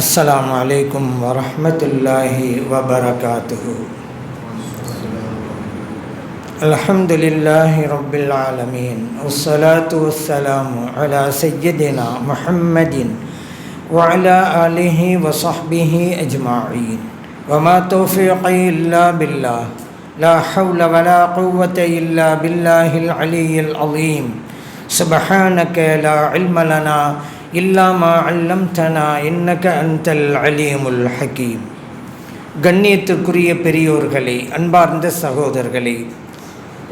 السلام عليكم ورحمة الله وبركاته. الحمد لله رب العالمين والصلاة والسلام على سيدنا محمد وعلى آله وصحبه أجمعين وما توفيقي إلا بالله لا حول ولا قوة إلا بالله العلي العظيم سبحانك لا علم لنا إلا ما علمتنا إنك أنت العليم الحكيم. கண்ணியத்துக்குரிய பெரியோர்களே, அன்பார்ந்த சகோதரர்களே,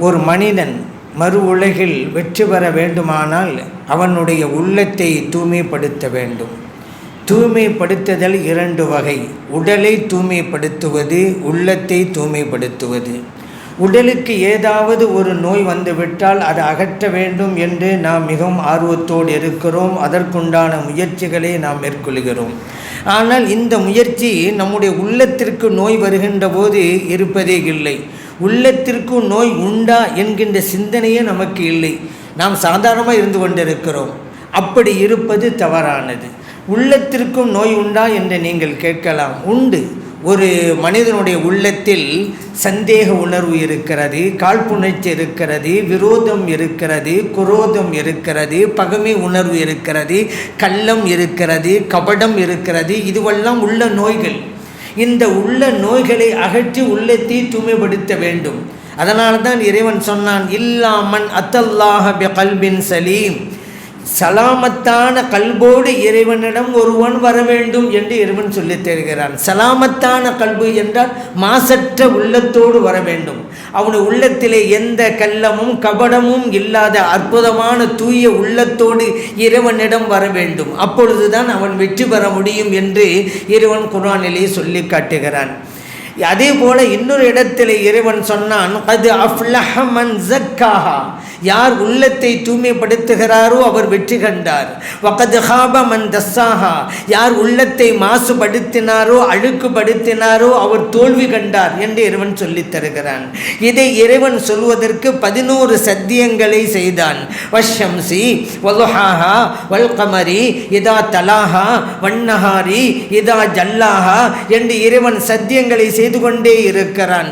ஒரு மனிதன் மறு உலகில் வெற்றி பெற வேண்டுமானால் அவனுடைய உள்ளத்தை தூய்மைப்படுத்த வேண்டும். தூய்மைப்படுத்துதல் இரண்டு வகை: உடலை தூய்மைப்படுத்துவது, உள்ளத்தை தூய்மைப்படுத்துவது. உடலுக்கு ஏதாவது ஒரு நோய் வந்துவிட்டால் அதை அகற்ற வேண்டும் என்று நாம் மிகவும் ஆர்வத்தோடு இருக்கிறோம். அதற்குண்டான முயற்சிகளை நாம் மேற்கொள்கிறோம். ஆனால் இந்த முயற்சி நம்முடைய உள்ளத்திற்கு நோய் வருகின்ற போது இருப்பதே இல்லை. உள்ளத்திற்கு நோய் உண்டா என்கின்ற சிந்தனையே நமக்கு இல்லை. நாம் சாதாரணமாக இருந்து கொண்டிருக்கிறோம். அப்படி இருப்பது தவறானது. உள்ளத்திற்கும் நோய் உண்டா என்று நீங்கள் கேட்கலாம். உண்டு. ஒரு மனிதனுடைய உள்ளத்தில் சந்தேக உணர்வு இருக்கிறது, காழ்ப்புணர்ச்சி இருக்கிறது, விரோதம் இருக்கிறது, குரோதம் இருக்கிறது, பகைமை உணர்வு இருக்கிறது, கள்ளம் இருக்கிறது, கபடம் இருக்கிறது. இதுவெல்லாம் உள்ள நோய்கள். இந்த உள்ள நோய்களை அகற்றி உள்ளத்தை தூய்மைப்படுத்த வேண்டும். அதனால தான் இறைவன் சொன்னான், இல்லாமன் அத்தல்லாஹ பி கல்பின் சலீம். சலாமத்தான கல்போடு இறைவனிடம் ஒருவன் வர வேண்டும் என்று இறைவன் சொல்லித் தருகிறான். சலாமத்தான கல்பு என்றால் மாசற்ற உள்ளத்தோடு வர வேண்டும். அவனுடைய உள்ளத்திலே எந்த கள்ளமும் கபடமும் இல்லாத அற்புதமான தூய உள்ளத்தோடு இறைவனிடம் வர வேண்டும். அப்பொழுதுதான் அவன் வெற்றி பெற முடியும் என்று இறைவன் குர்ஆனிலே சொல்லி காட்டுகிறான். அதே போல இன்னொரு இடத்திலே இறைவன் சொன்னான், கத் அஃப்லஹ மன் ஸக்காஹா. யார் உள்ளத்தை தூய்மைப்படுத்துகிறாரோ அவர் வெற்றி கண்டார். வகத் ஹாப மன் தஸ்ஸாஹா. யார் உள்ளத்தை மாசுபடுத்தினாரோ அழுக்குப்படுத்தினாரோ அவர் தோல்வி கண்டார் என்று இறைவன் சொல்லித் தருகிறான். இதை இறைவன் சொல்வதற்கு 11 சத்தியங்களை செய்தான். வஷ்ஷம்சி வதுஹாஹா வல் கமரி இதா தலாஹா வன்னஹாரி இதா ஜல்லாஹா என்று இறைவன் சத்தியங்களை செய்து கொண்டே இருக்கிறான்.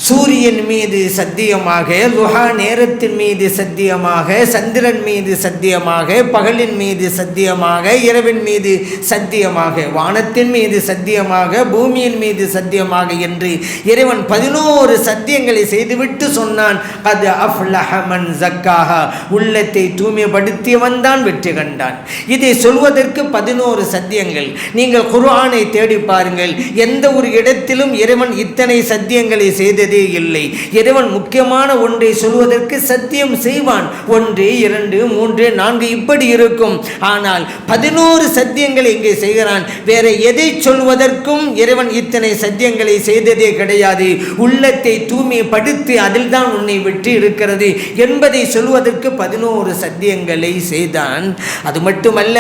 சூரியன் மீது சத்தியமாக, லுஹா நேரத்தின் மீது சத்தியமாக, சந்திரன் மீது சத்தியமாக, பகலின் மீது சத்தியமாக, இரவின் மீது சத்தியமாக, வானத்தின் மீது சத்தியமாக, பூமியின் மீது சத்தியமாக என்று இறைவன் 11 சத்தியங்களை செய்துவிட்டு சொன்னான், அது அஃப்லஹ மன் ஸக்காஹா. உள்ளத்தை தூய்மைப்படுத்தியவன் தான் வெற்றி கண்டான். இதை சொல்வதற்கு 11 சத்தியங்கள். நீங்கள் குர்ஆனை தேடி பாருங்கள். எந்த ஒரு இடத்திலும் இறைவன் இத்தனை சத்தியங்களை செய்து இல்லை. இறைவன் முக்கியமான ஒன்றை சொல்வதற்கு சத்தியம் செய்வான். 1, 2, 3, 4 இப்படி இருக்கும். ஆனால் 11 சத்தியங்களை இங்கே செய்கிறான். வேற எதை சொல்வதற்கும் இறைவன் இத்தனை சத்தியங்களை செய்ததே கிடையாது. உள்ளத்தை தூய்மைப்படுத்தி அதில் தான் உன்னை வெற்றி இருக்கிறது என்பதை சொல்வதற்கு 11 சத்தியங்களை செய்தான். அது மட்டுமல்ல,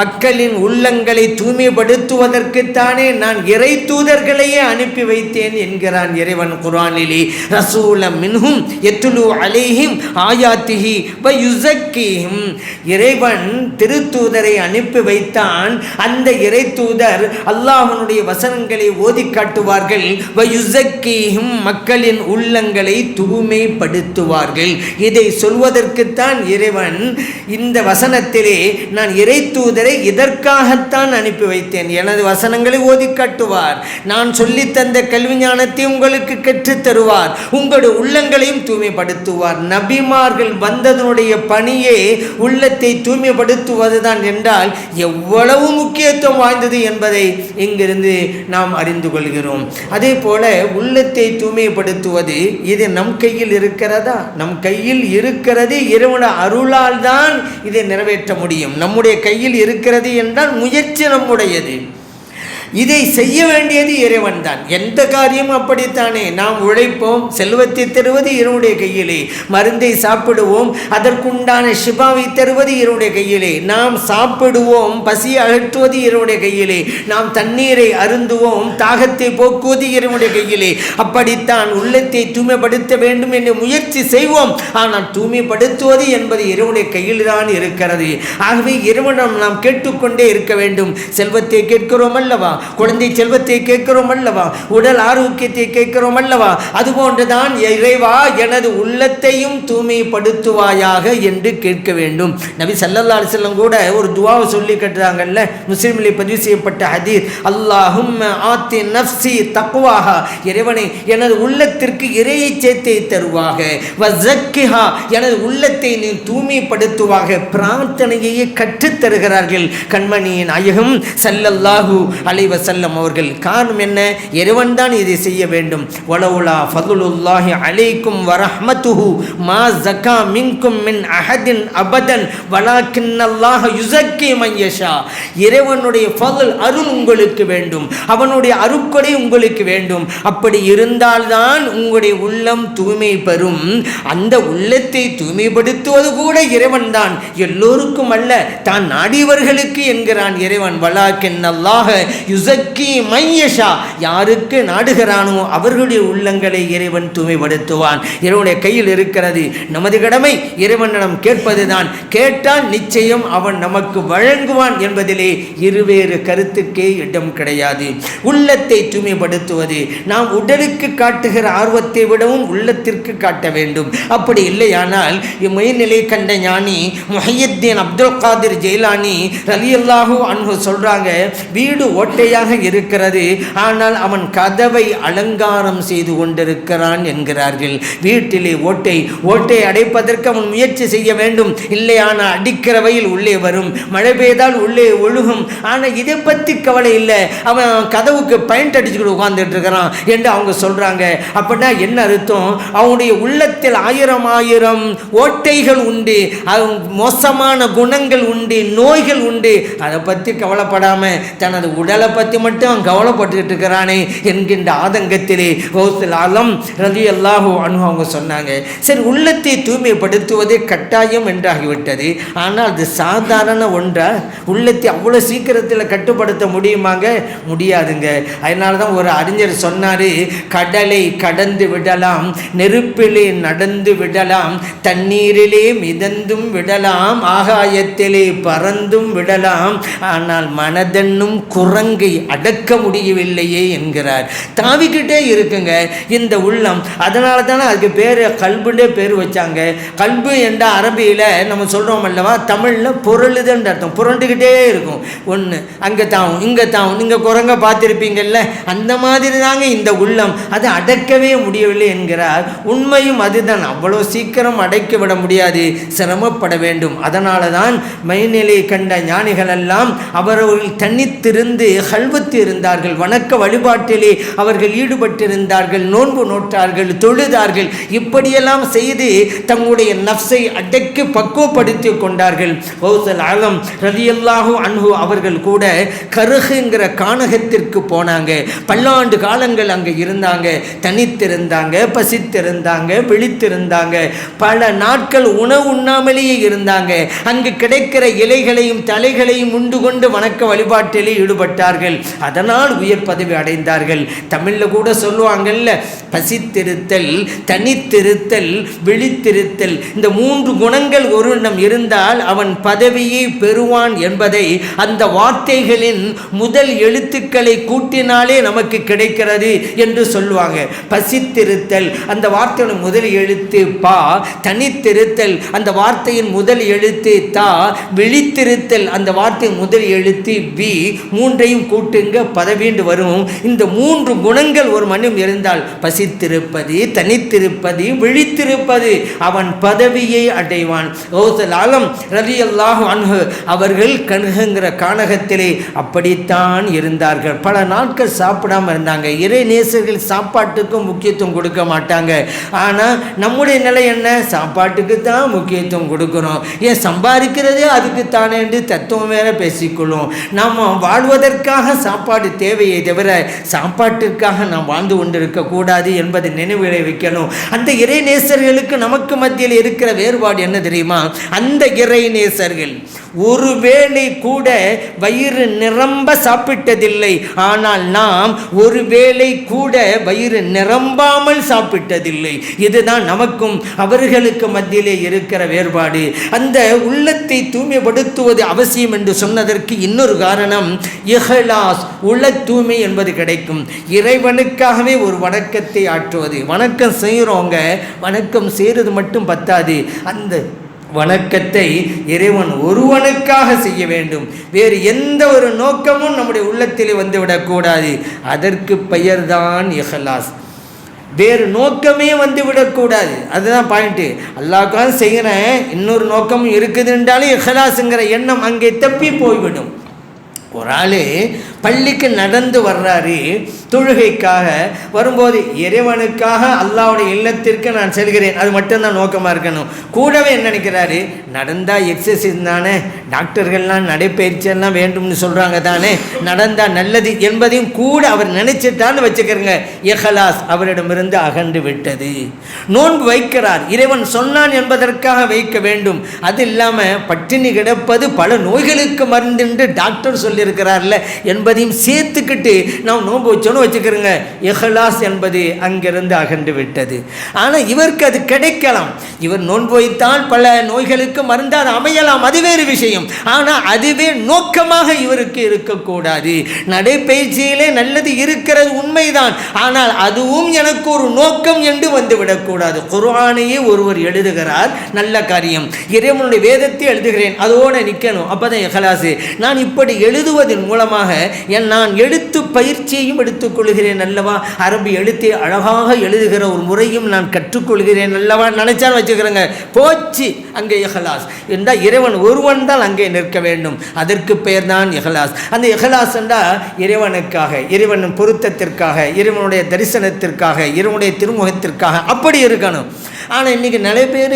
மக்களின் உள்ளங்களை தூய்மைப்படுத்துவதற்குத்தானே நான் இறை தூதர்களையே அனுப்பி வைத்தேன் என்கிறான் இறைவன் குர்ஆனிலே. ரசூலம் மின்ஹும் யத்லு அலைஹிம் ஆயாத்திஹி வ யுஸக்கீஹிம். இறைவன் திருத்தூதரை அனுப்பி வைத்தான். அந்த இறை தூதர் அல்லாஹ்வுடைய வசனங்களை ஓதி காட்டுவார்கள். வ யுஸக்கீஹிம், மக்களின் உள்ளங்களை தூய்மைப்படுத்துவார்கள். இதை சொல்வதற்குத்தான் இறைவன் இந்த வசனத்திலே நான் இறை தூதரை இதற்காகத்தான் அனுப்பி வைத்தேன். எனது வசனங்களை ஓதி காட்டுவார். நான் சொல்லித்தந்த கல்வி ஞானத்தை உங்களுக்கு கற்றுத் தருவார். உங்களுடைய உள்ளங்களையும் தூய்மைப்படுத்துவார். நபிமார்கள் வந்ததனுடைய பணியே உள்ளத்தை தூய்மைப்படுத்துவதுதான் என்றால் எவ்வளவு முக்கியத்துவம் வாய்ந்தது என்பதை இங்கிருந்து நாம் அறிந்து கொள்கிறோம். அதே போல உள்ளத்தை தூய்மைப்படுத்துவது இது நம் கையில் இருக்கிறதா? நம் கையில் இருக்கிறது. இறைவனுடைய அருளால் தான் இதை நிறைவேற்ற முடியும். நம்முடைய கையில் இருக்கிறது என்றால் முயற்சி நம்முடையது. இதை செய்ய வேண்டியது இறைவன் தான். எந்த காரியமும் அப்படித்தானே. நாம் உழைப்போம், செல்வத்தை தருவது இறைவனுடைய கையிலே. மருந்தை சாப்பிடுவோம், அதற்குண்டான ஷிபாவை தருவது இறைவனுடைய கையிலே. நாம் சாப்பிடுவோம், பசியை அகற்றுவது இறைவனுடைய கையிலே. நாம் தண்ணீரை அருந்துவோம், தாகத்தை போக்குவது இறைவனுடைய கையிலே. அப்படித்தான் உள்ளத்தை தூய்மைப்படுத்த வேண்டும் என்று முயற்சி செய்வோம். ஆனால் தூய்மைப்படுத்துவது என்பது இறைவனுடைய கையில் தான் இருக்கிறது. ஆகவே இறைவனிடம் நாம் கேட்டுக்கொண்டே இருக்க வேண்டும். செல்வத்தை கேட்கிறோம் அல்லவா, குழந்தை செல்வத்தை கேட்கிறோம் அல்லவா, உடல் ஆரோக்கியத்தை கேட்கிறோம் அல்லவா, அதுபோன்றுதான் இறைவா எனது உள்ளத்தையும் தூய்மைப்படுத்துவாயாக என்று கேட்க வேண்டும். நபி ஸல்லல்லாஹு அலைஹி வஸல்லம் கூட ஒரு துஆவை சொல்லி கட்டுறாங்கல்ல, முஸ்லிமிலே பதிவு செய்யப்பட்ட ஹதீஸ், அல்லாஹும்ம ஆத்தி நஃப்ஸி தக்வாஹா, இறைவனை எனது உள்ளத்திற்கு இறையை சேர்த்தை தருவாக, வஸக்கிஹா எனது உள்ளத்தை நீ தூய்மைப்படுத்துவாக. பிரார்த்தனையை கற்றுத் தருகிறார்கள் கண்மணி நாயகம் ஸல்லல்லாஹு அலைஹி வஸல்லம் அவர்கள். காரணம் என்ன? இறைவன் தான் இதை செய்ய வேண்டும். வலவுலா ஃபதுலுல்லாஹி அலைக்கும் வரஹ்மத்துஹு மா ஸக்கா மின்கும் மின் அஹதின் அபதன் வலாக்கின்னல்லாஹ யுஸக்கி மன் யஷா. இறைவனுடைய ஃபதுல் அருள் உங்களுக்கு வேண்டும், அவனுடைய அருட்கொடை உங்களுக்கு வேண்டும். அப்படி இருந்தால்தான் உங்களுடைய உள்ளம் தூய்மை பெறும். அந்த உள்ளத்தை தூய்மைப்படுத்துவது கூட இறைவன் தான், எல்லோருக்கும் அல்ல, தான் நாடியவர்களுக்கு என்கிறான் இறைவன். வலாக்கின்னல்லாஹ யுஸக்கி மன் யஷா, யாருக்கு நாடுகிறானோ அவர்களுடைய உள்ளங்களை இறைவன் தூய்மைப்படுத்துவான். இறைவனுடைய கையில் இருக்கிறது. நமது கடமை இறைவனிடம் கேட்பதுதான். கேட்டால் நிச்சயம் அவன் நமக்கு வழங்குவான் என்பதிலே இருவேறு கருத்துக்கே இடம் கிடையாது. உள்ளத்தை தூய்மைப்படுத்துவது நாம் உடலுக்கு காட்டுகிற ஆர்வத்தை விடவும் உள்ளத்திற்கு காட்ட வேண்டும். அப்படி இல்லையானால் மெய்நிலை கண்ட ஞானி முஹையத்தீன் அப்துல் காதிர் ஜெயிலானி ரலியல்லாஹு அன்ஹு சொல்றாங்க, வீடு ஓட்டையாக இருக்கிறது, ஆனால் அவன் கதவை அலங்காரம் செய்து கொண்டிருக்கிறான் என்கிறார்கள். வீட்டிலே ஓட்டை அடைப்பதற்கு அவன் முயற்சி செய்ய வேண்டும். இல்லையானால் அடிக்கிற வெயில் உள்ளே வரும், மழை பெய்தால் உள்ளே ஒழுகும். ஆனால் இதை பற்றி கவலை இல்லை, அவன் கதவுக்கு பெயிண்ட் அடிச்சுக்கிட்டு உட்கார்ந்துட்டு இருக்கிறான் என்று அவங்க சொல்றாங்க. அப்படின்னா என்ன அர்த்தம்? அவனுடைய உள்ளத்தில் ஆயிரம் ஓட்டைகள் உண்டு, மோசமான குணங்கள் உண்டு, நோய்கள் உண்டு. அதை பற்றி கவலைப்படாம தனது உடலை பற்றி மட்டும் அவன் கவலைப்பட்டுக்கிட்டு இருக்கிறானே என்கின்ற ஆதங்கத்திலே கௌசுல் ஆலம் ரலியல்லாஹு அன்ஹு அவங்க சொன்னாங்க. சரி, உள்ளத்தை தூய்மைப்படுத்துவதே கட்டாயம் என்றாகிவிட்டது. ஆனால் அது சாதாரண ஒன்றா? உள்ளத்தை அவ்வளோ சீக்கிரத்தில் கட்டுப்படுத்த முடியுமாங்க? முடியாதுங்க. அதனால தான் ஒரு அறிஞர் சொன்னார், கடலை கடந்து விடலாம், நெருப்பிலே நடந்து விடலாம், தண்ணீரிலே மிதந்தும் விடலாம், ஆகாயத்திலே பறந்தும் விடலாம், ஆனால் மனதென்னும் குரங்கை அடக்க முடியவில்லையே என்கிறார். தாவிக்கிட்டே இருக்குங்க இந்த உள்ளம். அதனால தானே அதுக்கு பேர் கல்புண்டே பேர் வச்சாங்க. கல்பு என்ற அரபியில் நம்ம சொல்கிறோம் அல்லவா, தமிழில் பொருளுதுன்ற அர்த்தம். புரண்டுக்கிட்டே இருக்கும், ஒன்று அங்கே தாவும் இங்கே தாவும். நீங்கள் குரங்க பார்த்துருப்பீங்கல்ல, அந்த மாதிரி தாங்க இந்த உள்ளம். அது அடக்கவே முடியவில்லை என்கிறார். உண்மையும் அதுதான். அவ்வளோ சீக்கிரம் அடைக்க விட முடியாது, சிரமப்பட வேண்டும். அதனால தான் மைநிலை கண்ட ஞானிகள் எல்லாம் அவர்கள் தனித்திருந்து கல்வத்து இருந்தார்கள், வணக்க வழிபாட்டிலே அவர்கள் ஈடுபட்டிருந்தார்கள், நோன்பு நோட்டார்கள், தொழுதார்கள். இப்படியெல்லாம் செய்து தங்களுடைய நஃப்ஸை அடக்கி பக்குவப்படுத்தி கொண்டார்கள். கௌசுல் ஆலம் ரலியல்லாஹு அன்ஹு அவர்கள் கூட கருகுங்கிற கானகத்திற்கு போனாங்க. பல்லாண்டு காலங்கள் அங்கே இருந்தாங்க, தனித்திருந்தாங்க, பசித்திருந்தாங்க, விழித்திருந்தாங்க, பல நாட்கள் உணவு உண்ணாமலேயே இருந்தாங்க. அங்கு கிடைக்கிற இலைகளையும் தலைகளையும் உண்டு கொண்டு வணக்க வழிபாட்டிலே ஈடுபட்டார்கள். அதனால் உயர் பதவி அடைந்தார்கள். தமிழில் கூட சொல்லுவாங்கல்ல, பசித்திருத்தல், தனித்திருத்தல், விழித்திருத்தல், இந்த 3 குணங்கள் ஒருவனிடம் இருந்தால் அவன் பதவியை பெறுவான் என்பதை அந்த வார்த்தைகளின் முதல் எழுத்துக்களை கூட்டினாலே நமக்கு கிடைக்கிறது என்று சொல்லுவாங்க. பசித்திருத்தல் அந்த வார்த்தையின் முதல் எழுத்து பா, தனித்திருத்தல் அந்த வார்த்தையின் முதல் எழுத்து தா, விழித்திருத்தல் அந்த வார்த்தையின் முதல் எழுத்து வி, 3ஐயும் கூட்டுங்க பதவிண்டு வரும். இந்த 3 குணங்கள் ஒரு மனிதன் இருந்தால், பசித்திருப்பது, தனித்திருப்பது, விழித்திருப்பது, அவன் பதவியை அடைவான். கௌசுல் ஆலம் ரலியல்லாஹு அன்ஹு அவர்கள் கணுகுங்கிற கானகத்திலே அப்படித்தான் இருந்தார்கள். பல நாட்கள் சாப்பிடாம இருந்தாங்க. இறை நேசர்கள் சாப்பாட்டுக்கும் முக்கியத்துவம் கொடுக்க மாட்டாங்க. ஆனால் நம்முடைய நிலை என்ன? சாப்பாட்டுக்கு தான் முக்கியத்துவம் கொடுக்கணும். ஏன் சம்பாதிக்கிறதே அதுக்கு தானே என்று தத்துவம் வேற பேசிக்கொள்ளும். நாம் வாழ்வதற்காக நமக்காக சாப்பாடு தேவையை தவிர சாப்பாட்டிற்காக நாம் வாழ்ந்து கொண்டிருக்கக்கூடாது என்பதை நினைவில் வைக்கணும். அந்த இறைநேசர்களுக்கு நமக்கு மத்தியில் இருக்கிற வேறுபாடு என்ன தெரியுமா? அந்த இறைநேசர்கள் ஒருவேளை கூட வயிறு நிரம்ப சாப்பிட்டதில்லை, ஆனால் நாம் ஒருவேளை கூட வயிறு நிரம்பாமல் சாப்பிட்டதில்லை. இதுதான் நமக்கும் அவர்களுக்கு மத்தியிலே இருக்கிற வேறுபாடு. அந்த உள்ளத்தை தூய்மைப்படுத்துவது அவசியம் என்று சொன்னதற்கு இன்னொரு காரணம் இஹ்லாஸ், உள்ள தூய்மை என்பது கிடைக்கும். இறைவனுக்காகவே ஒரு வணக்கத்தை ஆற்றுவது. வணக்கம் செய்கிறோங்க, வணக்கம் செய்கிறது மட்டும் பத்தாது, அந்த வணக்கத்தை இறைவன் ஒருவனுக்காக செய்ய வேண்டும். வேறு எந்த ஒரு நோக்கமும் நம்முடைய உள்ளத்தில் வந்துவிடக்கூடாது. அதற்கு பெயர்தான் இஹ்லாஸ். வேறு நோக்கமே வந்துவிடக்கூடாது. அதுதான் பாயிண்ட்டு. அல்லாஹ்க்காக செய்கிறேன், இன்னொரு நோக்கமும் இருக்குதுன்றாலும் இஹ்லாஸுங்கிற எண்ணம் அங்கே தப்பி போய்விடும். ஒரு ஆள் பள்ளிக்கு நடந்து வர்றாரு, தொழுகைக்காக வரும்போது இறைவனுக்காக அல்லாஹ்வுடைய இல்லத்திற்கு நான் செல்கிறேன், அது மட்டும்தான் நோக்கமாக இருக்கணும். கூடவே என்ன நினைக்கிறாரு, நடந்தால் எக்ஸசைஸ் தானே, டாக்டர்கள்லாம் நடைப்பயிற்சியெல்லாம் வேண்டும்னு சொல்கிறாங்க தானே, நடந்தால் நல்லது என்பதையும் கூட அவர் நினைச்சிட்டான்னு வச்சுக்கிறங்க. இஹ்லாஸ் அவரிடமிருந்து அகன்று விட்டது. நோன்பு வைக்கிறார், இறைவன் சொன்னான் என்பதற்காக வைக்க வேண்டும். அது இல்லாமல் பட்டினி கிடப்பது பல நோய்களுக்கு மருந்துன்று டாக்டர் சொல்லியிருக்கிறார்ல என்பதையும் சேர்த்துக்கிட்டு நாம் நோன்பு வச்சோன்னு வச்சுக்கிறோங்க. இஹ்லாஸ் என்பது அங்கிருந்து அகன்று விட்டது. ஆனால் இவருக்கு அது கிடைக்கலாம். இவர் நோன்பு வைத்தால் பல நோய்களுக்கு மருந்து அது அமையலாம், அது வேறு விஷயம். ஆனால் அதுவே நோக்கமாக இவருக்கு இருக்கக்கூடாது. நடைப்பயிற்சியிலே நல்லது இருக்கிறது உண்மைதான், ஆனால் அதுவும் எனக்கு ஒரு நோக்கம் என்று வந்துவிடக்கூடாது. குர்ஆனையே ஒருவர் எழுதுகிறார், நல்ல காரியம், இறைவனுடைய வேதத்தை எழுதுகிறேன், அதோடு நிற்கணும், அப்போதான் இஹ்லாஸ். நான் இப்படி எழுதுவதன் மூலமாக நான் எழுத்து பயிற்சியையும் எடுத்துக்கொள்கிறேன் அல்லவா, அரபி எழுத்தை அழகாக எழுதுகிற ஒரு முறையும் நான் கற்றுக்கொள்கிறேன் அல்லவா, நினைச்சாலும் வச்சுக்கிறேங்க. போச்சு அங்கே இஹ்லாஸ் என்றால் இறைவன் ஒருவன் தான் அங்கே நிற்க வேண்டும். அதற்கு பெயர் தான் இஹ்லாஸ். அந்த இஹ்லாஸ் என்றால் இறைவனுக்காக, இறைவனின் பொருத்தத்திற்காக, இறைவனுடைய தரிசனத்திற்காக, இறைவனுடைய திருமுகத்திற்காக அப்படி இருக்கணும். ஆனால் இன்றைக்கி நிறைய பேர்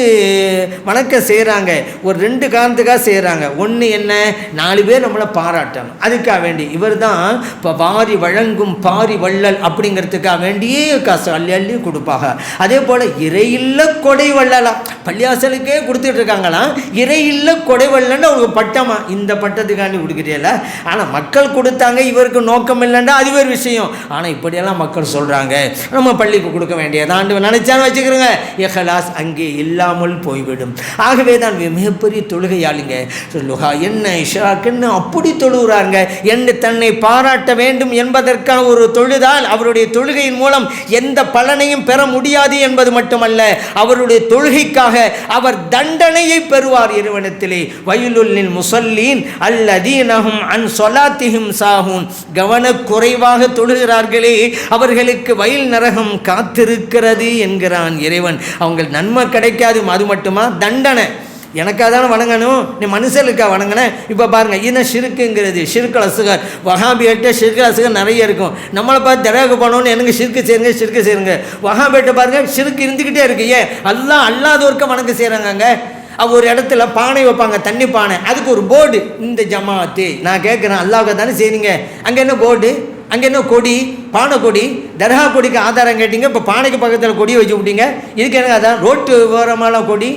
வணக்கம் செய்கிறாங்க, ஒரு 2 காரணத்துக்காக செய்கிறாங்க. ஒன்று என்ன, 4 பேர் நம்மளை பாராட்டணும், அதுக்காக வேண்டி. இவர் தான் இப்போ வாரி வழங்கும் பாரி வள்ளல் அப்படிங்கிறதுக்காக வேண்டியே காசு அள்ளி அள்ளி கொடுப்பாங்க. அதே போல் இறையில்ல கொடை வள்ளலாம், பள்ளியாசலுக்கே கொடுத்துட்டு இருக்காங்களாம். இறையில்ல கொடை வள்ளன்னு ஒரு பட்டமா, இந்த பட்டத்துக்காண்டி கொடுக்குறீல. ஆனால் மக்கள் கொடுத்தாங்க, இவருக்கு நோக்கம் இல்லைன்னா அது ஒரு விஷயம். ஆனால் இப்படியெல்லாம் மக்கள் சொல்கிறாங்க, நம்ம பள்ளிக்கு கொடுக்க வேண்டியதாண்டு நினைச்சாலும் வச்சுக்கிறோங்க. இஹ்லாஸ் அங்கே இல்லாமல் போய்விடும். ஆகவே தான் மிகப்பெரிய தொழுகையாளிங்க சொல்லுகா என்ன இஷ்ராக்குன்னு அப்படி தொழுகிறாங்க என்று தன்னை பாராட்ட வேண்டும் என்பதற்காக ஒரு தொழுதால் அவருடைய தொழுகையின் மூலம் எந்த பலனையும் பெற முடியாது என்பது மட்டுமல்ல, அவருடைய தொழுகைக்காக அவர் தண்டனையை பெறுவார் இறைவனிடத்திலே. வயலுல்லில் முஸல்லீன் அல்லதீனஹும் அன் ஸலாத்திஹிம் சாஹூன், கவனக்குறைவாக தொழுகிறார்களே அவர்களுக்கு வயல் நரகம் காத்திருக்கிறது என்கிறான் இறைவன். அவங்க நன்மை கிடைக்காது, அது மட்டுமா தண்டனை. எனக்காக தானே வணங்கணும், நீ மனுஷனுக்கா வணங்கினேன். இப்போ பாருங்கள், இது ஷிர்க்குங்கிறது, ஷிர்குல் அஸ்கர். வஹாபியிட்ட ஷிர்குல் அஸ்கர் நிறைய இருக்கும். நம்மளை பார்த்து தர்காவுக்கு போனோன்னு எனக்கு ஷிர்க்கு சேருங்க, ஷிர்க்கு சேருங்க. வஹாபியிட்ட பாருங்கள், ஷிர்க்கு இருந்துக்கிட்டே இருக்கு. ஏன் அல்லாதவர்க்க வணக்கம் செய்கிறாங்க. ஒரு இடத்துல பானை வைப்பாங்க, தண்ணி பானை, அதுக்கு ஒரு போர்டு, இந்த ஜமாத்து. நான் கேட்குறேன், அல்லாவுக்கு தானே செய்றீங்க, அங்கே என்ன போர்டு, அங்கே என்ன கொடி, பானை கொடி, தர்கா கொடிக்கு ஆதாரம் கேட்டீங்க, இப்போ பானைக்கு பக்கத்தில் கொடி வச்சு விட்டீங்க. இதுக்கு என்ன ஆதாரம்? ரோட்டு ஓரமான கொடி,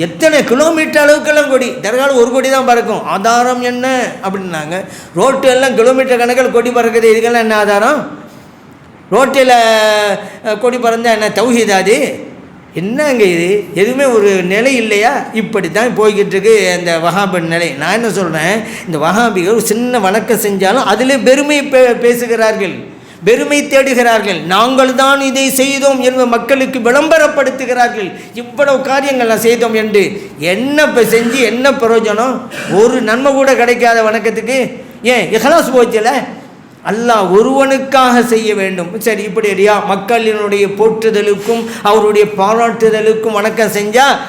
எத்தனை கிலோமீட்டர் அளவுக்கெல்லாம் கொடி, தர்காவில் ஒரு கொடி தான் பறக்கும், ஆதாரம் என்ன அப்படின்னாங்க. ரோட்டு எல்லாம் கிலோமீட்டர் கணக்கில் கொடி பறக்குது, இதுக்கெல்லாம் என்ன ஆதாரம்? ரோட்டில் கொடி பறந்தால் என்ன தௌஹீதாது? என்னங்க இது? எதுவுமே ஒரு நிலை இல்லையா? இப்படி தான் போய்கிட்டு இருக்கு அந்த வஹாபின் நிலை. நான் என்ன சொல்கிறேன், இந்த வஹாபிகள் ஒரு சின்ன வணக்கம் செஞ்சாலும் அதில் பெருமை பேசுகிறார்கள், பெருமை தேடுகிறார்கள். நாங்கள் தான் இதை செய்தோம் என்று மக்களுக்கு விளம்பரப்படுத்துகிறார்கள். இவ்வளவு காரியங்கள்லாம் செய்தோம் என்று என்ன செஞ்சு என்ன பிரயோஜனம்? ஒரு நன்மை கூட கிடைக்காத வணக்கத்துக்கு ஏன் இஹ்லாஸ் போச்சுல? அல்லாஹ் ஒருவனுக்காக செய்ய வேண்டும். சரி, இப்படி அடியா மக்களினுடைய போற்றுதலுக்கும் அவருடைய பாராட்டுதலுக்கும் வணக்கம் செஞ்சால்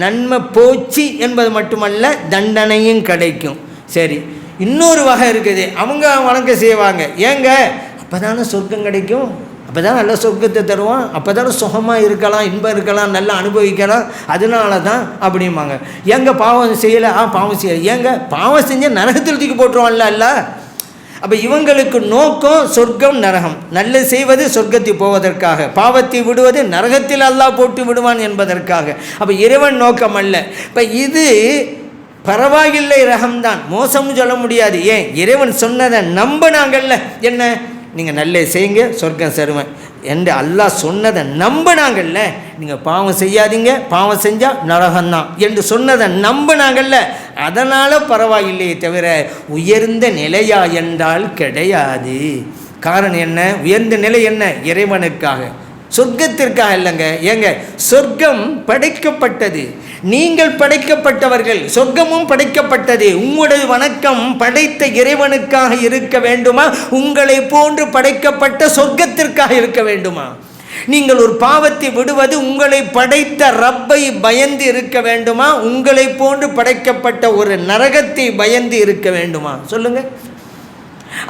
நன்மை போச்சு என்பது மட்டுமல்ல, தண்டனையும் கிடைக்கும். சரி, இன்னொரு வகை இருக்குது, அவங்க வணக்கம் செய்வாங்க. ஏங்க, அப்போ தானே சொர்க்கம் கிடைக்கும், அப்போ தான் நல்ல சொர்க்கத்தை தருவான், அப்போ தானே சுகமாக இருக்கலாம், இன்பம் இருக்கலாம், நல்லா அனுபவிக்கலாம், அதனால தான் அப்படிம்பாங்க. ஏங்க பாவம் செய்யலை? பாவம் செய்யலை. ஏங்க பாவம் செஞ்சால் நரகத்தில் தூக்கி போட்டுருவான்ல அல்ல. அப்போ இவங்களுக்கு நோக்கம் சொர்க்கம் நரகம், நல்லது செய்வது சொர்க்கத்தில் போவதற்காக, பாவத்தை விடுவது நரகத்தில் அல்லாஹ் போட்டு விடுவான் என்பதற்காக. அப்போ இறைவன் நோக்கம் அல்ல. இப்போ இது பரவாயில்லை, ரகம்தான், மோசம்னு சொல்ல முடியாது. ஏன்? இறைவன் சொன்னதை நம்பினாங்கல்ல. என்ன? நீங்கள் நல்லது செய்யுங்க சொர்க்கம் செருவேன் என்று அல்லாஹ் சொன்னதை நம்பினாங்கல்ல. நீங்கள் பாவம் செய்யாதீங்க, பாவம் செஞ்சால் நரகம்தான் என்று சொன்னதை நம்பினாங்கல்ல. அதனால் பரவாயில்லையே தவிர உயர்ந்த நிலையா என்றால் கிடையாது. காரணம் என்ன? உயர்ந்த நிலை என்ன? இறைவனுக்காக, சொர்க்கத்திற்காக இல்லைங்க. ஏங்க, சொர்க்கம் படைக்கப்பட்டது, நீங்கள் படைக்கப்பட்டவர்கள், சொர்க்கமும் படைக்கப்பட்டது. உங்களுடைய வணக்கம் படைத்த இறைவனுக்காக இருக்க வேண்டுமா? உங்களை போன்று படைக்கப்பட்ட சொர்க்கத்திற்காக இருக்க வேண்டுமா? நீங்கள் ஒரு பாவத்தை விடுவது உங்களை படைத்த ரப்பை பயந்து இருக்க வேண்டுமா? உங்களை போன்று படைக்கப்பட்ட ஒரு நரகத்தை பயந்து இருக்க வேண்டுமா? சொல்லுங்க.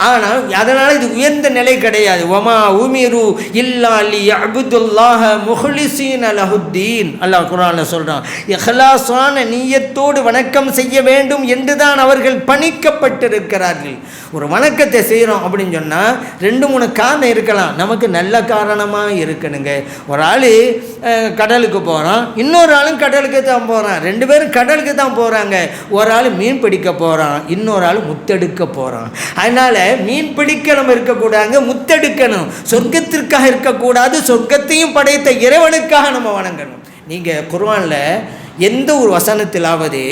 ஆனால் அதனால் இது உயர்ந்த நிலை கிடையாது. வமா உமிரு இல்லா லியஅபுதுல்லாஹ முஹ்லிஸீன லஹுத்தீன். அல்லாஹ் குர்ஆனில் சொல்கிறான், இஹ்லாஸான நிய்யத்தோடு வணக்கம் செய்ய வேண்டும் என்று தான் அவர்கள் பணிக்கப்பட்டிருக்கிறார்கள். ஒரு வணக்கத்தை செய்கிறோம் அப்படின்னு சொன்னால் 2-3 காரணம் இருக்கலாம். நமக்கு நல்ல காரணமாக இருக்கணுங்க. ஒரு ஆள் கடலுக்கு போகிறான், இன்னொரு ஆளும் கடலுக்கு தான் போகிறான். 2 பேரும் கடலுக்கு தான் போகிறாங்க. ஒரு ஆள் மீன் பிடிக்க போகிறான், இன்னொரு ஆள் முத்தெடுக்க போகிறான். அதனால் மீன் பிடிக்க நம்ம இருக்கக்கூடாது, முத்தெடுக்கணும். சொர்க்கத்திற்காக இருக்கக்கூடாது, சொர்க்கத்தையும் படைத்த இறைவனுக்காக நம்ம வணங்கணும். நீங்கள் குர்ஆனில் எந்த ஒரு வசனத்திலாவது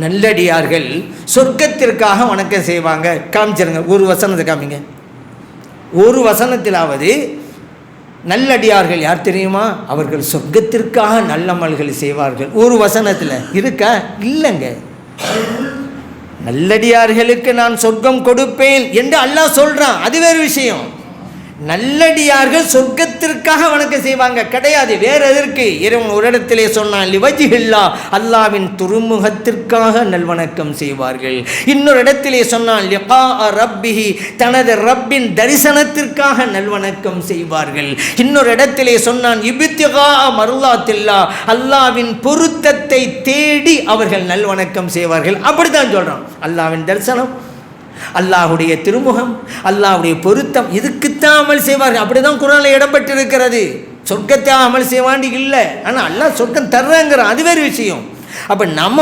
நல்லடியார்கள் சொர்க்கத்திற்காக வணக்கம் செய்வாங்க காமிச்சிருங்க. ஒரு வசனத்தை காமிங்க. ஒரு வசனத்திலாவது நல்லடியார்கள் யார் தெரியுமா? அவர்கள் சொர்க்கத்திற்காக நல்லமல்கள் செய்வார்கள். ஒரு வசனத்தில் இருக்கா? இல்லைங்க. நல்லடியார்களுக்கு நான் சொர்க்கம் கொடுப்பேன் என்று அல்லாஹ் சொல்கிறான், அது வேறு விஷயம். நல்லடியார்கள் சொர்க்கத்திற்காக வணக்கம் செய்வாங்க கிடையாது, வேற எதற்கு? இறைவன் ஒரு இடத்திலே சொன்னான், லிவஜ்ஹில்லா, அல்லாவின் துருமுகத்திற்காக நல்வணக்கம் செய்வார்கள். இன்னொரு இடத்திலே சொன்னான், லிகா ரப்பிஹி, தனது ரப்பின் தரிசனத்திற்காக நல்வணக்கம் செய்வார்கள். இன்னொரு இடத்திலே சொன்னான், இப்திகா மர்லாத்தில்லா, அல்லாவின் பொருத்தத்தை தேடி அவர்கள் நல்வணக்கம் செய்வார்கள். அப்படித்தான் சொல்றான். அல்லாவின் தரிசனம், அல்லாஹுடைய திருமுகம், அல்லாஹுடைய பொருத்தம், இதுக்குத்தான் அமல் செய்வார்கள். அப்படிதான் குர்ஆனில் இடம்பெற்றிருக்கிறது. சொர்க்கத்தை அமல் செய்வாண்டி இல்லை, ஆனால் அல்லாஹ் சொர்க்கம் தர்றங்கிறான், அது வேறு விஷயம். அப்போ நம்ம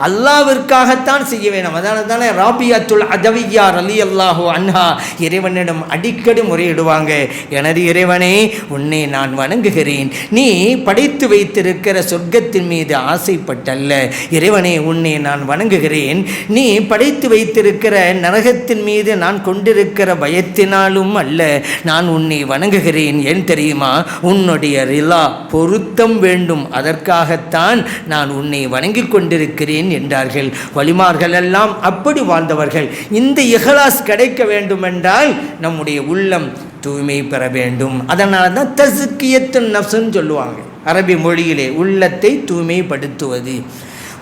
அல்லாவிற்காகத்தான் செய்ய வேணும். அதனால தானே ராபியத்துல் அதவியா ரலியல்லாஹு அன்ஹா இறைவனிடம் அடிக்கடி முறையிடுவாங்க, எனது இறைவனே, உன்னை நான் வணங்குகிறேன், நீ படைத்து வைத்திருக்கிற சொர்க்கத்தின் மீது ஆசைப்பட்டல்ல. இறைவனே, உன்னை நான் வணங்குகிறேன், நீ படைத்து வைத்திருக்கிற நரகத்தின் மீது நான் கொண்டிருக்கிற பயத்தினாலும் அல்ல, நான் உன்னை வணங்குகிறேன். ஏன் தெரியுமா? உன்னுடைய ரிலா, பொருத்தம் வேண்டும், அதற்காகத்தான் நான் உன்னை வணங்கி கொண்டிருக்கிறேன் என்றார்கள். வலிமார்கள் எல்லாம் அப்படி வாழ்ந்தவர்கள். இந்த இஹ்லாஸ் கிடைக்க வேண்டுமென்றால் நம்முடைய உள்ளம் தூய்மை பெற வேண்டும். அதனால தான் தஸ்கியத்துன் நஃப்ஸ்ன்னு சொல்லுவாங்க அரபி மொழியிலே, உள்ளத்தை தூய்மைப்படுத்துவது.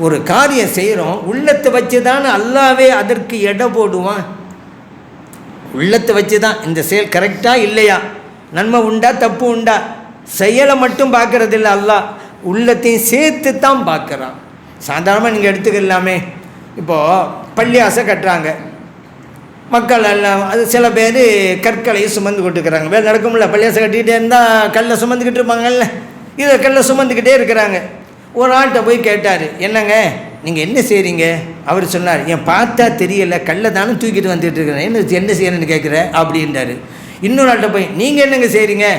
ஒரு காரியம் செய்கிறோம், உள்ளத்தை வச்சு தான் அல்லாவே அதற்கு எடை போடுவான். உள்ளத்தை வச்சு தான் இந்த செயல் கரெக்டாக இல்லையா, நன்மை உண்டா தப்பு உண்டா, செயலை மட்டும் பார்க்கறதில்ல அல்லாஹ், உள்ளத்தையும் சேர்த்து தான் பார்க்குறான். சாதாரணமாக நீங்கள் எடுத்துக்கலாமே, இப்போது பள்ளி ஆசை கட்டுறாங்க மக்கள் எல்லாம், அது சில பேர் கற்களையும் சுமந்து கொட்டுக்கிறாங்க. வேறு நடக்கும்ல, பள்ளி ஆசை கட்டிக்கிட்டே இருந்தால் கல்லை சுமந்துக்கிட்டு இருப்பாங்கல்ல, இதை கல்லை சுமந்துக்கிட்டே இருக்கிறாங்க. ஒரு ஆள்கிட்ட போய் கேட்டார், என்னங்க நீங்கள் என்ன செய்கிறீங்க? அவர் சொன்னார், என் பார்த்தா தெரியலை, கல்லை தானே தூக்கிட்டு வந்துட்டு இருக்கிறேன், என்ன செய்யணுன்னு கேட்குற அப்படின்றாரு. இன்னொரு ஆள்கிட்ட போய், நீங்கள் என்னங்க செய்கிறீங்க?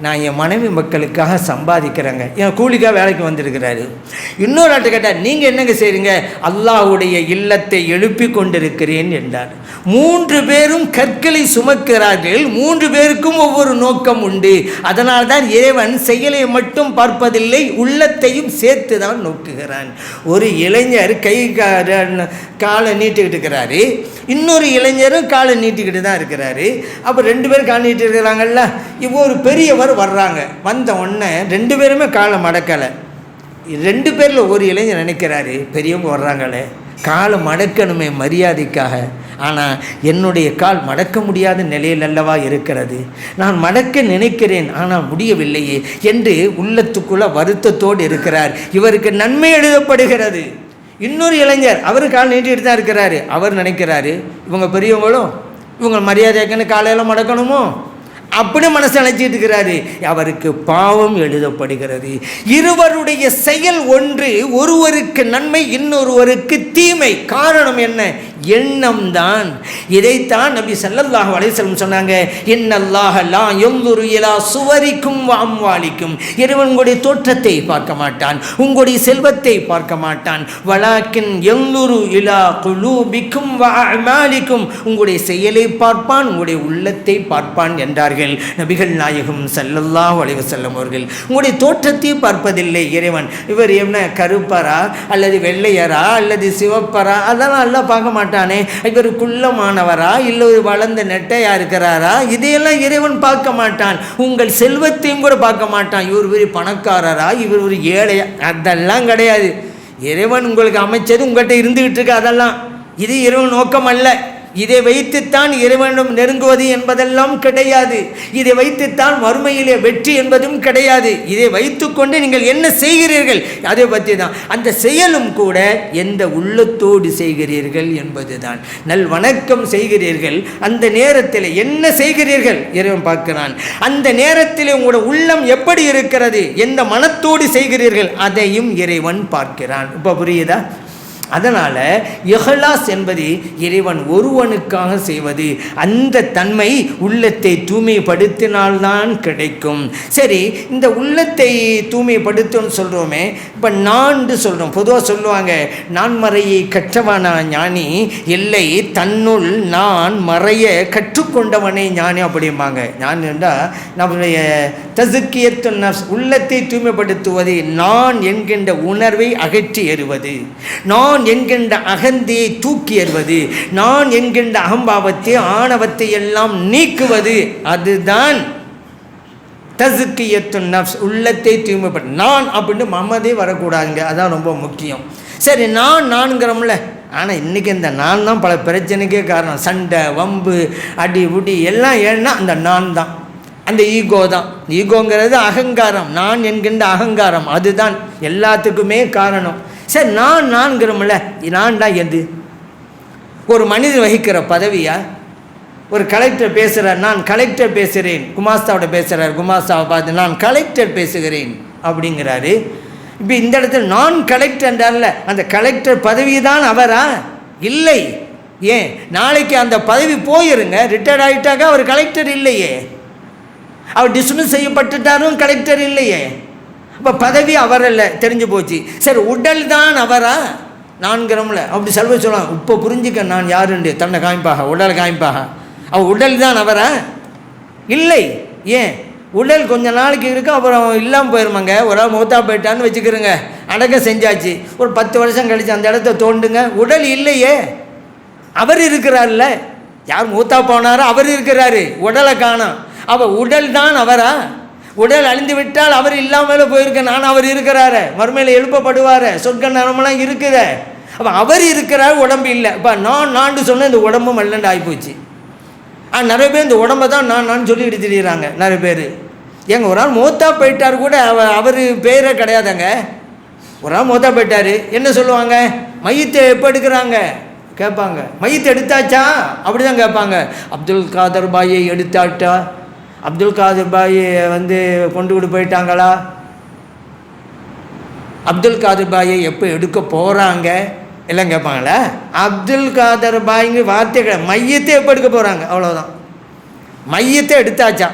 நான் என் மனைவி மக்களுக்காக சம்பாதிக்கிறேங்க, என் கூலிக்காக வேலைக்கு வந்திருக்கிறாரு. இன்னொரு ஆட்டை கேட்டால், நீங்கள் என்னங்க செய்கிறீங்க? அல்லாஹ்வுடைய இல்லத்தை எழுப்பி கொண்டிருக்கிறேன் என்றார். 3 பேரும் கற்களை சுமக்கிறார்கள். 3 பேருக்கும் ஒவ்வொரு நோக்கம் உண்டு. அதனால் தான் இறைவன் செயலை மட்டும் பார்ப்பதில்லை, உள்ளத்தையும் சேர்த்து தான் நோக்குகிறான். ஒரு இளைஞர் கை காலை நீட்டிக்கிட்டு இருக்கிறாரு, இன்னொரு இளைஞரும் காலை நீட்டிக்கிட்டு தான் இருக்கிறாரு. அப்போ 2 பேரும் காலை நீட்டி இருக்கிறாங்கல்ல. இப்போ ஒரு பெரியவர் வர்றாங்க, வந்த உடனே 2 பேருமே காலை மடக்கலை. 2 பேரில் ஒரு இளைஞர் நினைக்கிறாரு, பெரியவங்க வர்றாங்களே, காலை மடக்கணுமே மரியாதைக்காக, ஆனால் என்னுடைய கால் மடக்க முடியாத நிலையில் அல்லவா இருக்கிறது, நான் மடக்க நினைக்கிறேன் ஆனால் முடியவில்லையே என்று உள்ளத்துக்குள்ள வருத்தத்தோடு இருக்கிறார். இவருக்கு நன்மை எழுதப்படுகிறது. இன்னொரு இளைஞர் அவர் கால் நீட்டிட்டு தான் இருக்கிறாரு. அவர் நினைக்கிறாரு, இவங்க பெரியவங்களும் இவங்க மரியாதைக்குன்னு காலையில் மடக்கணுமோ அப்படி மனசு நினைச்சிட்டு இருக்கிறாரு. அவருக்கு பாவம் எழுதப்படுகிறது. இருவருடைய செயல் ஒன்று, ஒருவருக்கு நன்மை, இன்னொருவருக்கு தீமை. காரணம் என்ன? எண்ணம் தான். இதைத்தான் நபி ஸல்லல்லாஹு அலைஹி வஸல்லம் சொன்னாங்க, இன்னல்லாஹ லா யன்துரு இலா சுவரிக்கும் வ அம்வாலிக்கும். இறைவன் உங்களுடைய தோற்றத்தை பார்க்க மாட்டான், உங்களுடைய செல்வத்தை பார்க்க மாட்டான். வலாக்கின் யன்துரு இலா குலூபிக்கும் வ அமாலிக்கும். உங்களுடைய செயலை பார்ப்பான், உங்களுடைய உள்ளத்தை பார்ப்பான் என்றார்கள் நபிகள் நாயகம் ஸல்லல்லாஹு அலைஹி வஸல்லம் அவர்கள். உங்களுடைய தோற்றத்தை பார்ப்பதில்லை இறைவன். இவர் என்ன கருப்பரா அல்லது வெள்ளையரா அல்லது சிவப்பரா, அதெல்லாம் எல்லாம் பார்க்க மாட்டான். இவர் குள்ளமானவரா இல்லை ஒரு வளர்ந்த நெட்டையா இருக்கிறாரா, இதையெல்லாம் இறைவன் பார்க்க மாட்டான். உங்கள் செல்வத்தையும் கூட பார்க்க மாட்டான். இவர் ஒரு பணக்காரரா, இவர் ஒரு ஏழையா, அதெல்லாம் கிடையாது. இறைவன் உங்களுக்கு அமைச்சது உங்கள்கிட்ட இருந்துகிட்டு இருக்கு, அதெல்லாம் இது இறைவன் நோக்கம் அல்ல. இதை வைத்துத்தான் இறைவனிடம் நெருங்குவது என்பதெல்லாம் கிடையாது. இதை வைத்துத்தான் மறுமையிலே வெற்றி என்பதும் கிடையாது. இதை வைத்துக்கொண்டு நீங்கள் என்ன செய்கிறீர்கள் அதை பற்றி தான். அந்த செயலும் கூட எந்த உள்ளத்தோடு செய்கிறீர்கள் என்பதுதான். நல் வணக்கம் செய்கிறீர்கள், அந்த நேரத்தில் என்ன செய்கிறீர்கள் இறைவன் பார்க்கிறான். அந்த நேரத்தில் உங்களோட உள்ளம் எப்படி இருக்கிறது, எந்த மனத்தோடு செய்கிறீர்கள் அதையும் இறைவன் பார்க்கிறான். இப்போ புரியுதா? அதனால் இஹ்லாஸ் என்பது இறைவன் ஒருவனுக்காக செய்வது. அந்த தன்மை உள்ளத்தை தூய்மைப்படுத்தினால்தான் கிடைக்கும். சரி, இந்த உள்ளத்தை தூய்மைப்படுத்தும்னு சொல்கிறோமே, இப்போ நான் சொல்கிறோம். பொதுவாக சொல்லுவாங்க, நான் மறையை கற்றவனா ஞானி இல்லை, தன்னுள் நான் மறைய கற்றுக்கொண்டவனே ஞானி அப்படிம்பாங்க. ஞானி என்றால் நம்முடைய தஸ்கியத்து நஃப்ஸ், உள்ளத்தை தூய்மைப்படுத்துவது, நான் என்கின்ற உணர்வை அகற்றி எறிவது, நான் என்கின்ற அகந்தியை தூக்கி எறிவது, நான் என்கின்ற அகம்பாவத்தை ஆணவத்தை எல்லாம் நீக்குவது, அதுதான் தஸ்கியத்து நஃப்ஸ், உள்ளத்தை தூய்மைப்படு. நான் அப்படின்னு மமதே வரக்கூடாதுங்க, அதான் ரொம்ப முக்கியம். சரி, நான்கிறோம்ல, ஆனால் இன்றைக்கி இந்த நான் தான் பல பிரச்சனைக்கே காரணம். சண்டை, வம்பு, அடி உடி எல்லாம் ஏன்னா அந்த நான் தான், அந்த ஈகோ தான். ஈகோங்கிறது அகங்காரம், நான் என்கின்ற அகங்காரம், அதுதான் எல்லாத்துக்குமே காரணம். சரி, நான்கிறோம்ல, நான் தான் எது? ஒரு மனிதன் வகிக்கிற பதவியா? ஒரு கலெக்டர் பேசுகிறார், நான் கலெக்டர் பேசுகிறேன். குமாஸ்தாவோட பேசுகிறார், குமாஸ்தாவை பார்த்து நான் கலெக்டர் பேசுகிறேன் அப்படிங்கிறாரு. இப்போ இந்த இடத்துல நான் கலெக்டர் என்றார்ல, அந்த கலெக்டர் பதவி தான் அவரா? இல்லை. ஏன்? நாளைக்கு அந்த பதவி போயிருங்க, ரிட்டையர்ட் ஆகிட்டாக்க அவர் கலெக்டர் இல்லையே, அவர் டிஸ்மிஸ் செய்யப்பட்டுட்டாரும் கலெக்டர் இல்லையே. இப்போ பதவி அவரல்ல, தெரிஞ்சு போச்சு. சரி, உடல் தான் அவரா? நான்கிறோம்ல, அப்படி சொல்லலாம். இப்போ புரிஞ்சுக்க நான் யாருண்டு தன்னை காமிப்பாக, உடலை காமிப்பாக. அவள் உடல் தான் அவரா? இல்லை. ஏன்? உடல் கொஞ்ச நாளைக்கு இருக்கும், அப்புறம் இல்லாமல் போயிருமாங்க. ஒரு ஆள் மூத்தா போயிட்டான்னு வச்சுக்கிறோங்க, அடக்கம் செஞ்சாச்சு. ஒரு 10 வருஷம் கழிச்சு அந்த இடத்த தோண்டுங்க, உடல் இல்லையே, அவர் இருக்கிறார்ல. யார் மூத்தா போனாரோ அவர் இருக்கிறாரு, உடலை காணோம். அவள் உடல் தான் அவரா? உடல் அழிந்து விட்டால் அவர் இல்லாமல் போயிருக்க, நான் அவர் இருக்கிறாரு, மறுமையில் எழுப்பப்படுவார், சொர்க்க நரமெல்லாம் இருக்குத. அப்போ அவர் இருக்கிறார், உடம்பு இல்லை. இப்போ நான் சொன்ன இந்த உடம்பும் அல்லண்டு ஆகிப்போச்சு. நிறைய பேர் இந்த உடம்பை தான் நான் சொல்லிக்கிட்டு தெரியுறாங்க நிறைய பேர். ஏங்க, ஒரு ஆள் மூத்தா போயிட்டார் கூட அவர் பேரே கிடையாதுங்க. ஒரு ஆள் மூத்தா போயிட்டார், என்ன சொல்லுவாங்க? மையத்தை எப்போ எடுக்கிறாங்க கேட்பாங்க. மையத்தை எடுத்தாச்சா அப்படி தான் கேட்பாங்க. அப்துல் காதர் பாயை எடுத்தாட்டா, அப்துல் காதர் பாயை கொண்டு போயிட்டாங்களா, அப்துல் காதர் பாயை எப்போ எடுக்க போகிறாங்க எல்லாம் கேட்பாங்களே. அப்துல் காதர் பாய்ங்க வார்த்தை கிடையாது, மையத்தை எப்போ எடுக்க போகிறாங்க, அவ்வளோதான். மையத்தை எடுத்தாச்சா.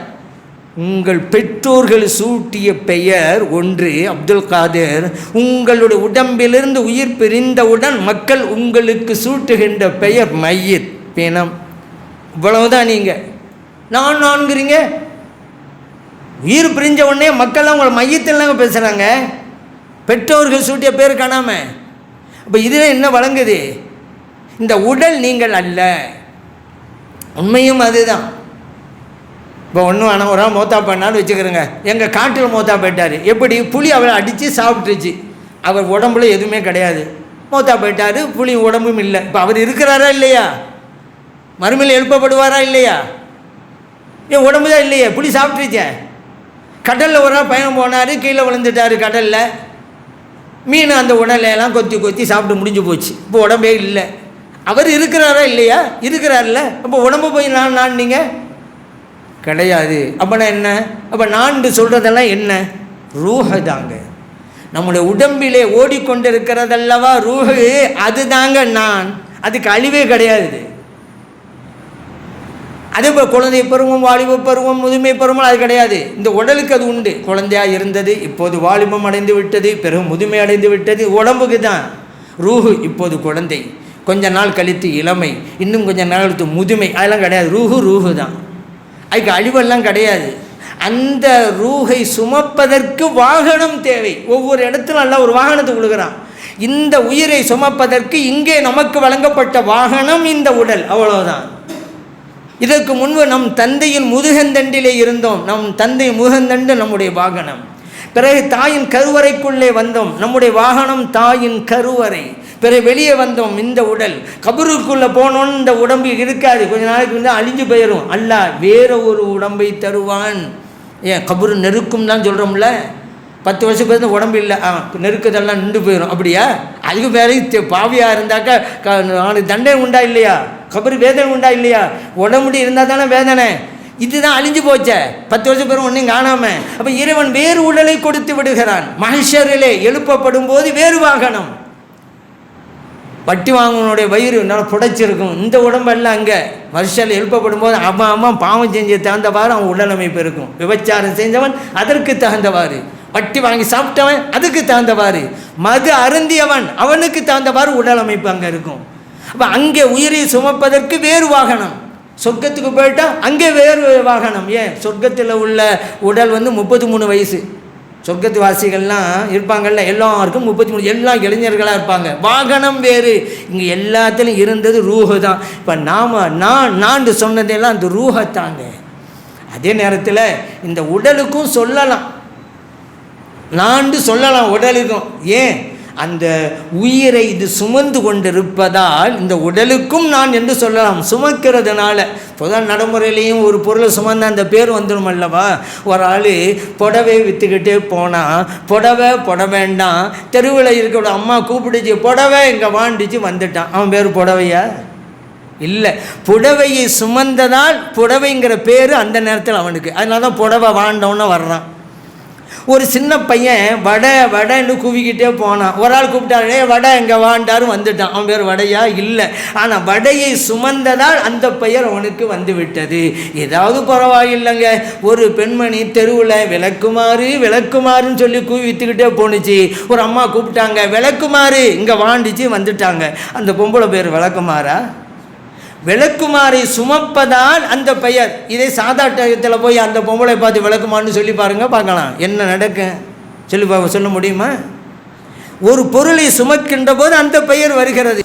உங்கள் பெற்றோர்கள் சூட்டிய பெயர் ஒன்று அப்துல் காதர். உங்களுடைய உடம்பிலிருந்து உயிர் பிரிந்தவுடன் மக்கள் உங்களுக்கு சூட்டுகின்ற பெயர் மையத், பிணம். இவ்வளவுதான். நீங்கள் நான்கிறீங்க. உயிர் பிரிஞ்ச உடனே மக்கள்லாம் உங்களை மையத்தில் பேசுகிறாங்க, பெற்றோர்கள் சூட்டிய பேர் காணாமல். இப்போ இதில் என்ன வழங்குது? இந்த உடல் நீங்கள் அல்ல. உண்மையும் அதுதான். இப்போ ஒன்றும் ஆனால் ஒரு மோத்தா பண்ணான்னு வச்சுக்கிறேங்க. எங்கள் காட்டில் மோத்தா போயிட்டார். எப்படி? புலி அவரை அடித்து சாப்பிட்டுருச்சு. அவர் உடம்புல எதுவுமே கிடையாது, மோத்தா போயிட்டார். புலி உடம்பும் இல்லை. இப்போ அவர் இருக்கிறாரா இல்லையா? மறுமையில் எழுப்பப்படுவாரா இல்லையா? ஏன் உடம்பு தான் இல்லையே, புலி சாப்பிட்டுருச்சே. கடலில் ஒரு நாள் பயணம் போனார், கீழே விழுந்துட்டார் கடலில். மீன் அந்த உடலையெல்லாம் கொத்தி கொத்தி சாப்பிட்டு முடிஞ்சு போச்சு. இப்போ உடம்பே இல்லை. அவர் இருக்கிறாரா இல்லையா? இருக்கிறார்ல. அப்போ உடம்பு போய் நான் நீங்கள் கிடையாது. அப்போனா என்ன? அப்போ நான் சொல்கிறதெல்லாம் என்ன? ரூஹ தாங்க. நம்முடைய உடம்பிலே ஓடிக்கொண்டிருக்கிறதல்லவா ரூஹு, அது தாங்க நான். அதுக்கு அழிவே கிடையாது. அதே போல் குழந்தை பருவம், வாலிப பருவம், முதுமை பருவம் அது கிடையாது. இந்த உடலுக்கு அது உண்டு. குழந்தையாக இருந்தது, இப்போது வாலிபம் அடைந்து விட்டது, பிறகு முதுமை அடைந்து விட்டது. உடம்புக்கு தான். ரூஹு இப்போது குழந்தை, கொஞ்ச நாள் கழித்து இளமை, இன்னும் கொஞ்ச நாள் கழித்து முதுமை, அதெல்லாம் கிடையாது. ரூஹு தான். அதுக்கு அழிவெல்லாம் கிடையாது. அந்த ரூஹை சுமப்பதற்கு வாகனம் தேவை. ஒவ்வொரு இடத்துல எல்லாம் ஒரு வாகனத்தை கொடுக்குறான். இந்த உயிரை சுமப்பதற்கு இங்கே நமக்கு வழங்கப்பட்ட வாகனம் இந்த உடல், அவ்வளவுதான். இதற்கு முன்பு நம் தந்தையின் முதுகந்தண்டிலே இருந்தோம். நம் தந்தை முதுகந்தண்டு நம்முடைய வாகனம். பிறகு தாயின் கருவறைக்குள்ளே வந்தோம், நம்முடைய வாகனம் தாயின் கருவறை. பிறகு வெளியே வந்தோம், இந்த உடல். கபருக்குள்ளே போனோன்னு இந்த உடம்பு இருக்காது, கொஞ்ச நாளைக்கு வந்து அழிஞ்சு போயிடும். அல்லாஹ் வேற ஒரு உடம்பை தருவான். ஏன் கபரு நெருக்கும் தான் சொல்கிறோம்ல. 10 வருஷம் பேர் உடம்பு இல்லை, நெருக்கதெல்லாம் நின்று போயிடும். அப்படியா? அதுக்கு வேற பாவியாக இருந்தாக்கா அவனுக்கு தண்டனை உண்டா இல்லையா? கபரு வேதனை உண்டா இல்லையா? உடம்புடி இருந்தால் தானே வேதனை. இதுதான் அழிஞ்சு போச்ச. 10 வருஷம் பேரும் ஒன்றும் காணாமல். அப்போ இறைவன் வேறு உடலை கொடுத்து விடுகிறான். மஹ்ஷரிலே எழுப்பப்படும் போது வேறு வாகனம். வட்டி வாங்கவனுடைய வயிறு நல்லா புடைச்சிருக்கும். இந்த உடம்பெல்லாம் அங்கே வருஷத்தில் எழுப்பப்படும் போது அம்மா பாவம் செஞ்ச தகுந்தவாறு அவன் உடல் அமைப்பு இருக்கும். விபச்சாரம் செஞ்சவன் அதற்கு தகுந்தவாறு, வட்டி வாங்கி சாப்பிட்டவன் அதுக்கு தகுந்தவாறு, மது அருந்தியவன் அவனுக்கு தகுந்தவாறு உடல் அமைப்பு அங்கே இருக்கும். அப்போ அங்கே உயிரை சுமப்பதற்கு வேறு வாகனம். சொர்க்கத்துக்கு போயிட்டா அங்கே வேறு வாகனம். ஏன்? சொர்க்கத்தில் உள்ள உடல் வந்து 33 வயசு. சொர்க்கத்து வாசிகள்லாம் இருப்பாங்கள்ல, எல்லாருக்கும் 33, எல்லாம் இளைஞர்களாக இருப்பாங்க. வாகனம் வேறு. இங்கே எல்லாத்துலையும் இருந்தது ரூஹு தான். இப்போ நான் சொன்னதெல்லாம் அந்த ரூஹத்தாங்க. அதே நேரத்தில் இந்த உடலுக்கும் சொல்லலாம், நான் சொல்லலாம் உடலுக்கும். ஏன்? அந்த உயிரை இது சுமந்து கொண்டிருப்பதால் இந்த உடலுக்கும் நான் என்று சொல்லலாம், சுமக்கிறதுனால. பொதுவாக நடைமுறையிலையும் ஒரு பொருளை சுமந்த அந்த பேர் வந்துடும் அல்லவா. ஒரு ஆள் புடவை விற்றுக்கிட்டே போனால், புடவேண்டாம், தெருவில் இருக்கிற அம்மா கூப்பிடுச்சு, புடவை இங்கே வாண்டிச்சு வந்துட்டான். அவன் பேர் புடவையா? இல்லை. புடவையை சுமந்ததால் புடவைங்கிற பேர் அந்த நேரத்தில் அவனுக்கு. அதனால தான் புடவை வாண்டவன்னு வர்றான். ஒரு சின்ன பையன் வடைன்னு கூவிக்கிட்டே போனான். ஒரு ஆள் கூப்பிட்டாரு, வடை எங்கே வாண்டாரு, வந்துட்டான். அவன் பேர் வடையா? இல்லை. ஆனால் வடையை சுமந்ததால் அந்த பெயர் அவனுக்கு வந்து விட்டது. ஏதாவது பரவாயில்லைங்க. ஒரு பெண்மணி தெருவில் விளக்குமாறுன்னு சொல்லி கூவித்துக்கிட்டே போணுச்சு. ஒரு அம்மா கூப்பிட்டாங்க, விளக்குமாறு இங்கே வாண்டிச்சு, வந்துட்டாங்க. அந்த பொம்பளை பேர் விளக்குமாறா? விளக்குமாறை சுமப்பதால் அந்த பெயர். இதே சாதாட்டத்தில் போய் அந்த பொம்பளை பார்த்து விளக்குமான்னு சொல்லி பார்க்கலாம், என்ன நடக்கும் சொல்ல முடியுமா? ஒரு பொருளை சுமக்கின்ற போது அந்த பெயர் வருகிறது.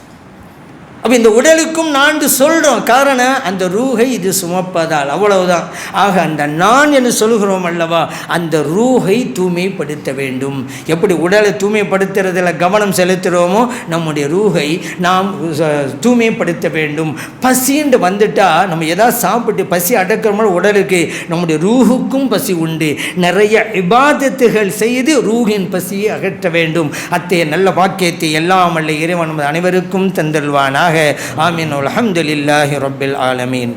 அப்போ இந்த உடலுக்கும் நான் சொல்கிறோம். காரணம் அந்த ரூஹை இது சுமப்பதால், அவ்வளவுதான். ஆக அந்த நான் என்று சொல்கிறோம் அல்லவா, அந்த ரூஹை தூய்மைப்படுத்த வேண்டும். எப்படி உடலை தூய்மைப்படுத்துறதில் கவனம் செலுத்துகிறோமோ, நம்முடைய ரூஹை நாம் தூய்மைப்படுத்த வேண்டும். பசின்னு வந்துட்டால் நம்ம எதாவது சாப்பிட்டு பசி அடக்கிறோமோ உடலுக்கு, நம்முடைய ரூஹுக்கும் பசி உண்டு. நிறைய இபாதத்துகள் செய்து ரூஹின் பசியை அகற்ற வேண்டும். அத்தகைய நல்ல வாக்கியத்தை எல்லாம் அல்ல இறைவன் நமது அனைவருக்கும் தந்தல்வானாக. ஆமீன். அல்ஹம்துலில்லாஹி ரப்பில் ஆலமீன்.